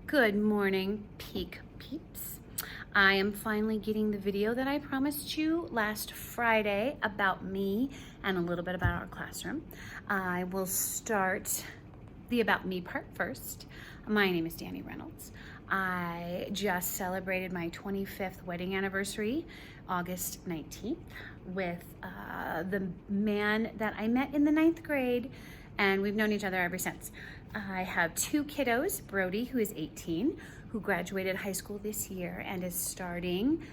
Good morning, Peak Peeps. I am finally getting the video that I promised you last Friday about me and a little bit about our classroom. I will start the about me part first. My name is Danny Reynolds. I just celebrated my 25th wedding anniversary, August 19th, with the man that I met in the 9th grade, and we've known each other ever since. I have two kiddos, Brody, who is 18, who graduated high school this year and is starting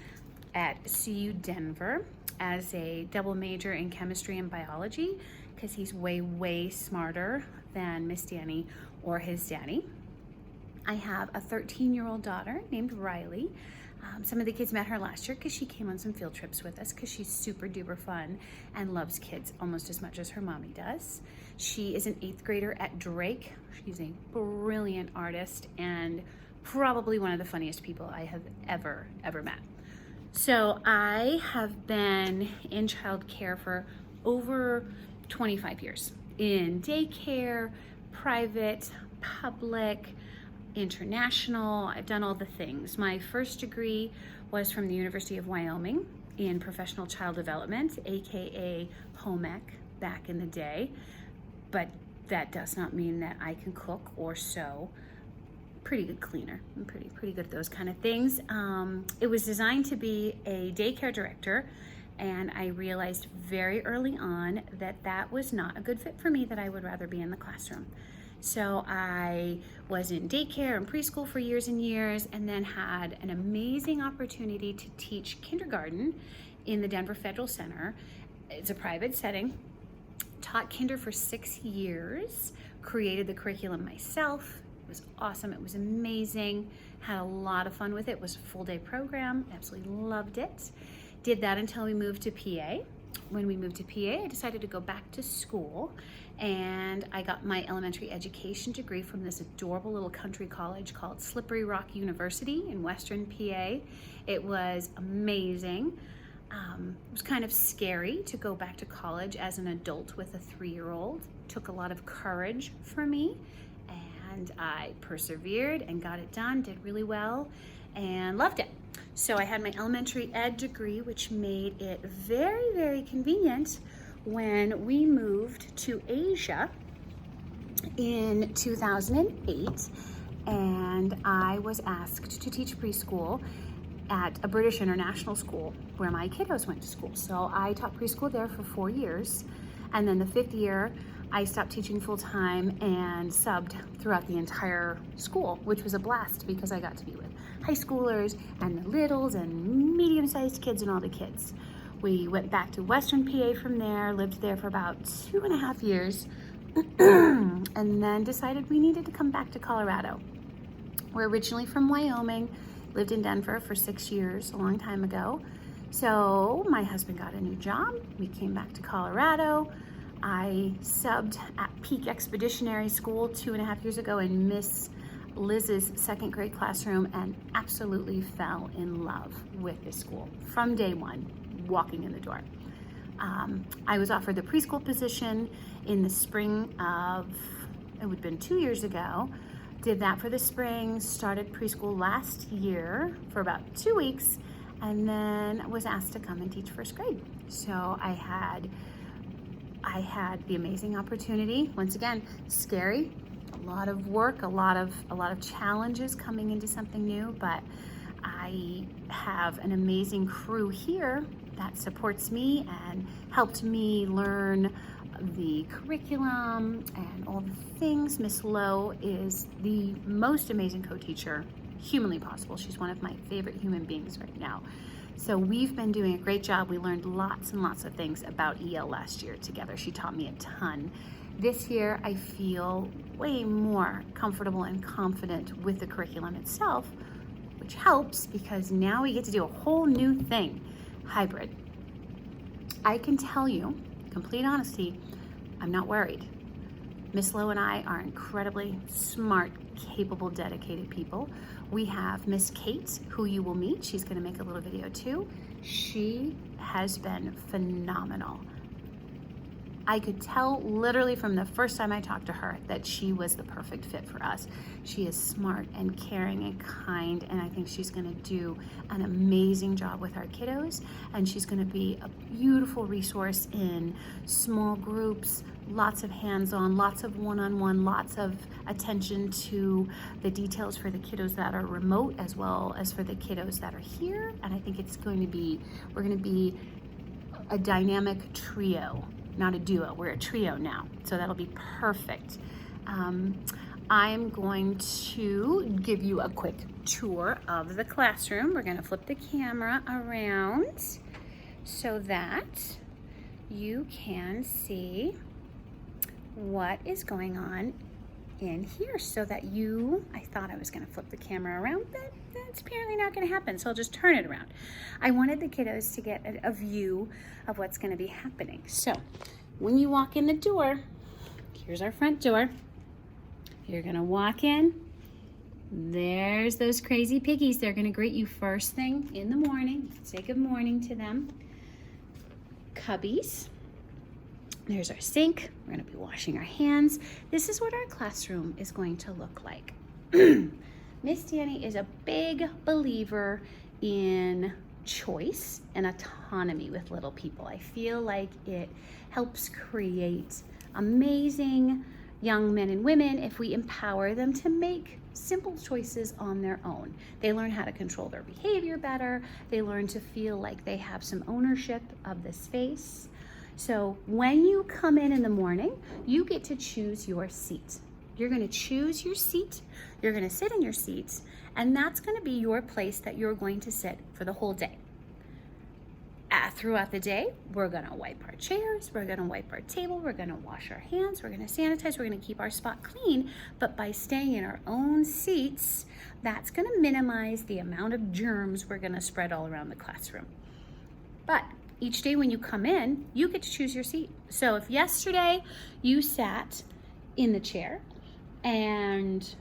at CU Denver as a double major in chemistry and biology because he's way smarter than Miss Danny or his daddy. I have a 13-year-old daughter named Riley. Some of the kids met her last year because she came on some field trips with us because she's super duper fun and loves kids almost as much as her mommy does. She is an 8th grader at Drake. She's a brilliant artist and probably one of the funniest people I have ever met. So I have been in childcare for over 25 years in daycare, private, public, international. I've done all the things. My first degree was from the University of Wyoming in professional child development, aka home ec back in the day, but that does not mean that I can cook or sew. Pretty good cleaner. I'm pretty good at those kind of things. It was designed to be a daycare director, and I realized very early on that that was not a good fit for me, that I would rather be in the classroom. So I was in daycare and preschool for years and years, and then had an amazing opportunity to teach kindergarten in the Denver Federal Center. It's a private setting. Taught kinder for 6 years, created the curriculum myself. It was awesome, it was amazing. Had a lot of fun with it. It was a full day program, absolutely loved it. Did that until we moved to PA. When we moved to PA, I decided to go back to school, and I got my elementary education degree from this adorable little country college called Slippery Rock University in Western PA. It was amazing. It was kind of scary to go back to college as an adult with a 3-year-old. Took a lot of courage for me, and I persevered and got it done, did really well, and loved it. So I had my elementary ed degree, which made it very convenient when we moved to Asia in 2008, and I was asked to teach preschool at a British international school where my kiddos went to school. So I taught preschool there for 4 years, and then the 5th year I stopped teaching full-time and subbed throughout the entire school, which was a blast because I got to be with high schoolers and the littles and medium-sized kids and all the kids. We went back to Western PA from there, lived there for about 2.5 years, and then decided we needed to come back to Colorado. We're originally from Wyoming, lived in Denver for 6 years, a long time ago. So my husband got a new job. We came back to Colorado. I subbed at Peak Expeditionary School 2.5 years ago in Miss Liz's 2nd grade classroom, and absolutely fell in love with this school from day one, walking in the door. I was offered the preschool position in the spring of, it would have been 2 years ago. Did that for the spring, started preschool last year for about 2 weeks, and then was asked to come and teach 1st grade. So I had the amazing opportunity. Once again, scary, a lot of work, a lot of challenges coming into something new, but I have an amazing crew here that supports me and helped me learn the curriculum and all the things. Miss Lowe is the most amazing co-teacher humanly possible. She's one of my favorite human beings right now. So we've been doing a great job. We learned lots and lots of things about EL last year together. She taught me a ton. This year, I feel way more comfortable and confident with the curriculum itself, which helps because now we get to do a whole new thing, hybrid. I can tell you, complete honesty, I'm not worried. Miss Lowe and I are incredibly smart, capable, dedicated people. We have Miss Kate, who you will meet. She's gonna make a little video too. She has been phenomenal. I could tell literally from the first time I talked to her that she was the perfect fit for us. She is smart and caring and kind, and I think she's gonna do an amazing job with our kiddos, and she's gonna be a beautiful resource in small groups, lots of hands-on, lots of one-on-one, lots of attention to the details for the kiddos that are remote as well as for the kiddos that are here. And I think it's going to be, we're gonna be a dynamic trio, not a duo, we're a trio now. So that'll be perfect. I'm going to give you a quick tour of the classroom. We're gonna flip the camera around so that you can see what is going on in here, so that I thought I was gonna flip the camera around, but that's apparently not gonna happen, so I'll just turn it around. I wanted the kiddos to get a view of what's gonna be happening. So when you walk in the door, here's our front door. You're gonna walk in. There's those crazy piggies. They're gonna greet you first thing in the morning. Say good morning to them. Cubbies. There's our sink. We're gonna be washing our hands. This is what our classroom is going to look like. Miss Danny is a big believer in choice and autonomy with little people. I feel like it helps create amazing young men and women if we empower them to make simple choices on their own. They learn how to control their behavior better. They learn to feel like they have some ownership of the space. So when you come in the morning, you get to choose your seat. You're gonna choose your seat, you're gonna sit in your seat, and that's gonna be your place that you're going to sit for the whole day. Throughout the day, we're gonna wipe our chairs, we're gonna wipe our table, we're gonna wash our hands, we're gonna sanitize, we're gonna keep our spot clean, but by staying in our own seats, that's gonna minimize the amount of germs we're gonna spread all around the classroom. But each day when you come in, you get to choose your seat. So if yesterday you sat in the chair and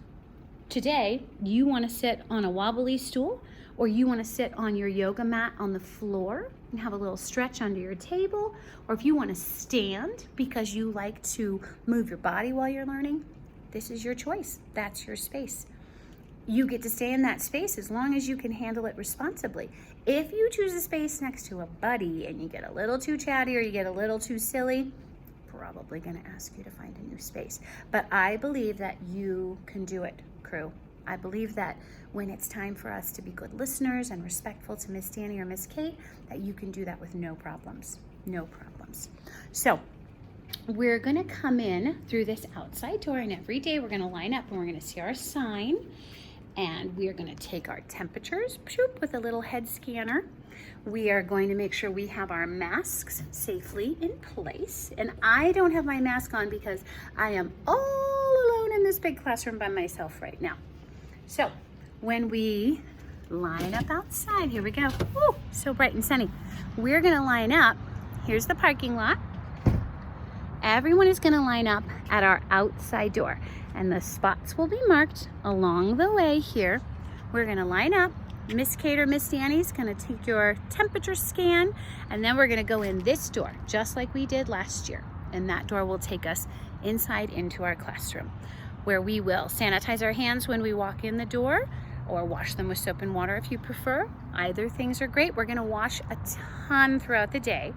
today you wanna sit on a wobbly stool, or you wanna sit on your yoga mat on the floor and have a little stretch under your table, or if you wanna stand because you like to move your body while you're learning, this is your choice. That's your space. You get to stay in that space as long as you can handle it responsibly. If you choose a space next to a buddy and you get a little too chatty or you get a little too silly, probably gonna ask you to find a new space. But I believe that you can do it, crew. I believe that when it's time for us to be good listeners and respectful to Miss Danny or Miss Kate, that you can do that with no problems, no problems. So we're gonna come in through this outside door, and every day we're gonna line up and we're gonna see our sign, and we are gonna take our temperatures with a little head scanner. We are going to make sure we have our masks safely in place. And I don't have my mask on because I am all alone in this big classroom by myself right now. So when we line up outside, here we go. Woo, so bright and sunny. We're gonna line up, here's the parking lot. Everyone is gonna line up at our outside door, and the spots will be marked along the way here. We're gonna line up. Miss Kate or Miss Danny's gonna take your temperature scan, and then we're gonna go in this door, just like we did last year. And that door will take us inside into our classroom, where we will sanitize our hands when we walk in the door, or wash them with soap and water if you prefer. Either things are great. We're gonna wash a ton throughout the day.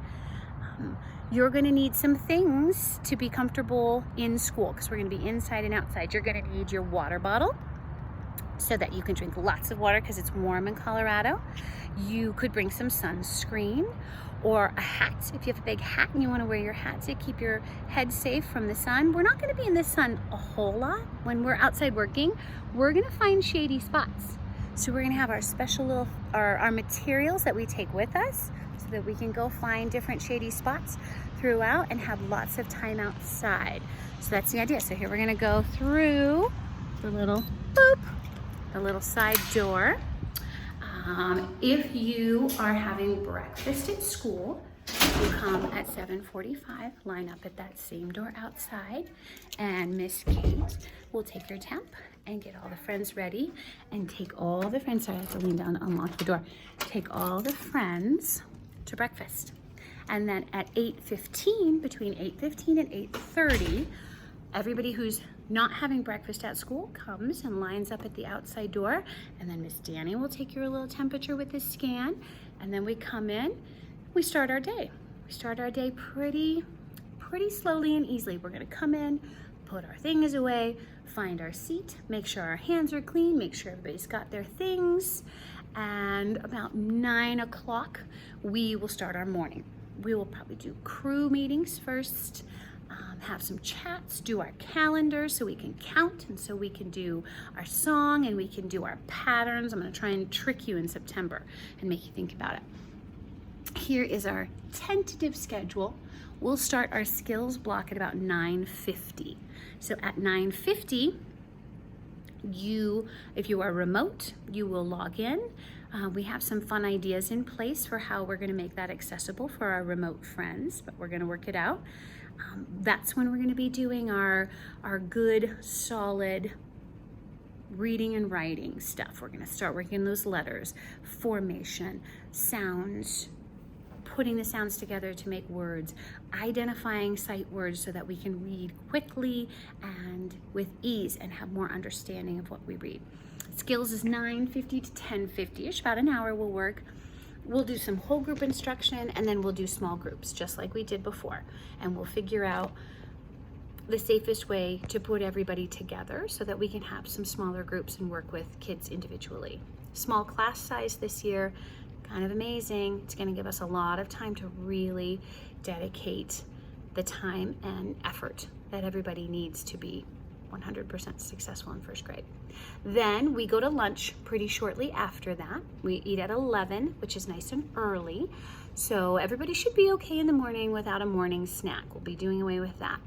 You're gonna need some things to be comfortable in school, because we're gonna be inside and outside. You're gonna need your water bottle so that you can drink lots of water because it's warm in Colorado. You could bring some sunscreen or a hat. If you have a big hat and you wanna wear your hat to keep your head safe from the sun. We're not gonna be in the sun a whole lot when we're outside working. We're gonna find shady spots. So we're gonna have our special little, our materials that we take with us so that we can go find different shady spots throughout and have lots of time outside. So that's the idea. So here we're gonna go through the little boop, the little side door. If you are having breakfast at school, you come at 7:45, line up at that same door outside, and Miss Kate will take your temp and get all the friends ready and take all the friends, sorry I have to lean down and unlock the door, take all the friends to breakfast. And then at 8:15, between 8:15 and 8:30, everybody who's not having breakfast at school comes and lines up at the outside door, and then Miss Danny will take your little temperature with this scan, and then we come in, we start our day. We start our day pretty slowly and easily. We're gonna come in, put our things away, find our seat, make sure our hands are clean, make sure everybody's got their things, and about 9 o'clock, we will start our morning. We will probably do crew meetings first, have some chats, do our calendar so we can count, and so we can do our song and we can do our patterns. I'm gonna try and trick you in September and make you think about it. Here is our tentative schedule. We'll start our skills block at about 9:50. So at 9:50, if you are remote, you will log in. We have some fun ideas in place for how we're gonna make that accessible for our remote friends, but we're gonna work it out. That's when we're gonna be doing our good, solid reading and writing stuff. We're gonna start working those letters, formation, sounds, putting the sounds together to make words, identifying sight words so that we can read quickly and with ease and have more understanding of what we read. Skills is 9:50 to 10:50-ish, about an hour will work. We'll do some whole group instruction, and then we'll do small groups just like we did before. And we'll figure out the safest way to put everybody together so that we can have some smaller groups and work with kids individually. Small class size this year, kind of amazing. It's going to give us a lot of time to really dedicate the time and effort that everybody needs to be 100% successful in first grade. Then we go to lunch pretty shortly after that. We eat at 11, which is nice and early. So everybody should be okay in the morning without a morning snack. We'll be doing away with that.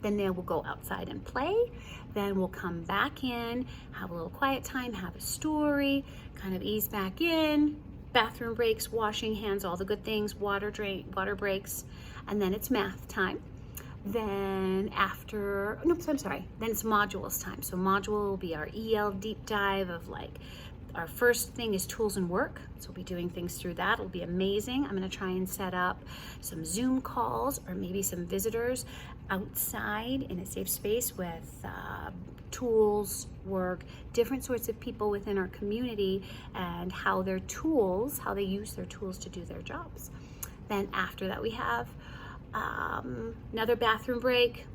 Then we'll go outside and play. Then we'll come back in, have a little quiet time, have a story, kind of ease back in, bathroom breaks, washing hands, all the good things, water breaks, and then it's math time. Then then it's modules time. So module will be our EL deep dive of our first thing is tools and work. So we'll be doing things through that. It'll be amazing. I'm gonna try and set up some Zoom calls or maybe some visitors outside in a safe space with tools, work, different sorts of people within our community and how they use their tools to do their jobs. Then after that we have another bathroom break,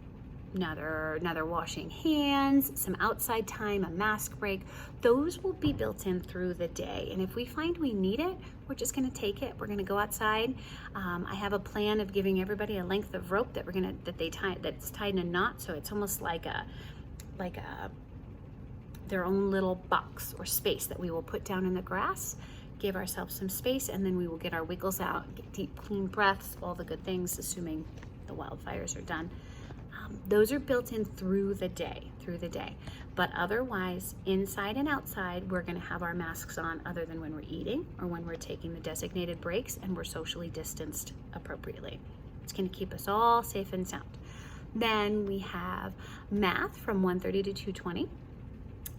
another washing hands, some outside time, a mask break. Those will be built in through the day. And if we find we need it, we're just gonna take it. We're gonna go outside. I have a plan of giving everybody a length of rope that's tied in a knot. So it's almost like their own little box or space that we will put down in the grass, give ourselves some space, and then we will get our wiggles out, get deep, clean breaths, all the good things, assuming the wildfires are done. Those are built in through the day. But otherwise, inside and outside, we're gonna have our masks on other than when we're eating or when we're taking the designated breaks and we're socially distanced appropriately. It's gonna keep us all safe and sound. Then we have math from 1:30 to 2:20.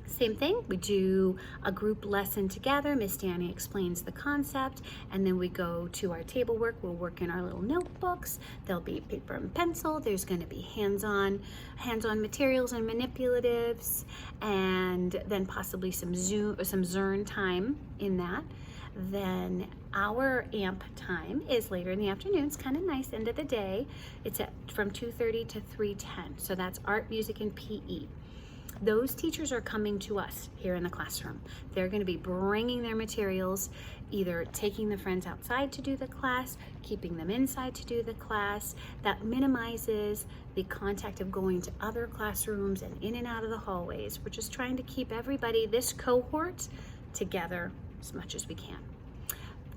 Same thing, we do a group lesson together. Miss Danny explains the concept, and then we go to our table work. We'll work in our little notebooks. There'll be paper and pencil. There's gonna be hands-on materials and manipulatives, and then possibly some Zern time in that. Then our AMP time is later in the afternoon. It's kind of nice, end of the day. It's from 2:30 to 3:10. So that's art, music, and PE. Those teachers are coming to us here in the classroom. They're going to be bringing their materials, either taking the friends outside to do the class, keeping them inside to do the class. That minimizes the contact of going to other classrooms and in and out of the hallways. We're just trying to keep everybody, this cohort, together as much as we can.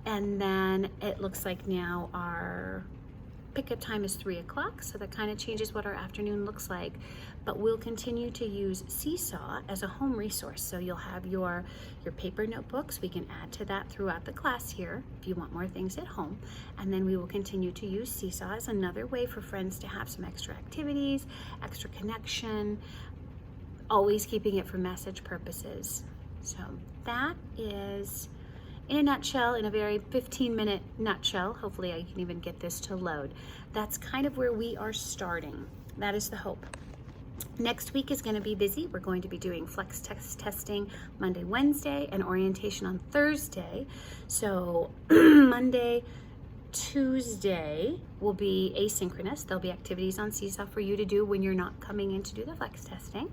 And then it looks like now our pickup time is 3 o'clock, so that kind of changes what our afternoon looks like. But we'll continue to use Seesaw as a home resource. So you'll have your paper notebooks. We can add to that throughout the class here if you want more things at home. And then we will continue to use Seesaw as another way for friends to have some extra activities, extra connection, always keeping it for message purposes. So that is in a nutshell, in a very 15-minute nutshell, hopefully I can even get this to load. That's kind of where we are starting. That is the hope. Next week is going to be busy. We're going to be doing flex test testing Monday, Wednesday, and orientation on Thursday. So Monday, Tuesday will be asynchronous. There'll be activities on Seesaw for you to do when you're not coming in to do the flex testing.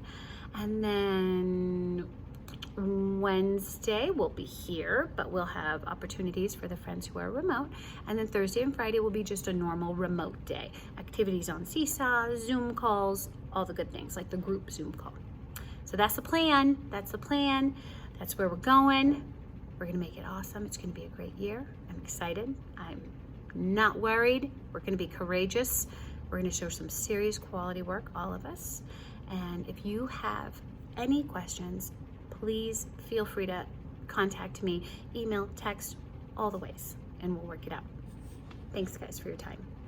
And then Wednesday we'll be here, but we'll have opportunities for the friends who are remote. And then Thursday and Friday will be just a normal remote day. Activities on Seesaw, Zoom calls, all the good things, like the group Zoom call. So that's the plan. That's the plan. That's where we're going. We're gonna make it awesome. It's gonna be a great year. I'm excited. I'm not worried. We're gonna be courageous. We're gonna show some serious quality work, all of us. And if you have any questions, please feel free to contact me, email, text, all the ways, and we'll work it out. Thanks guys for your time.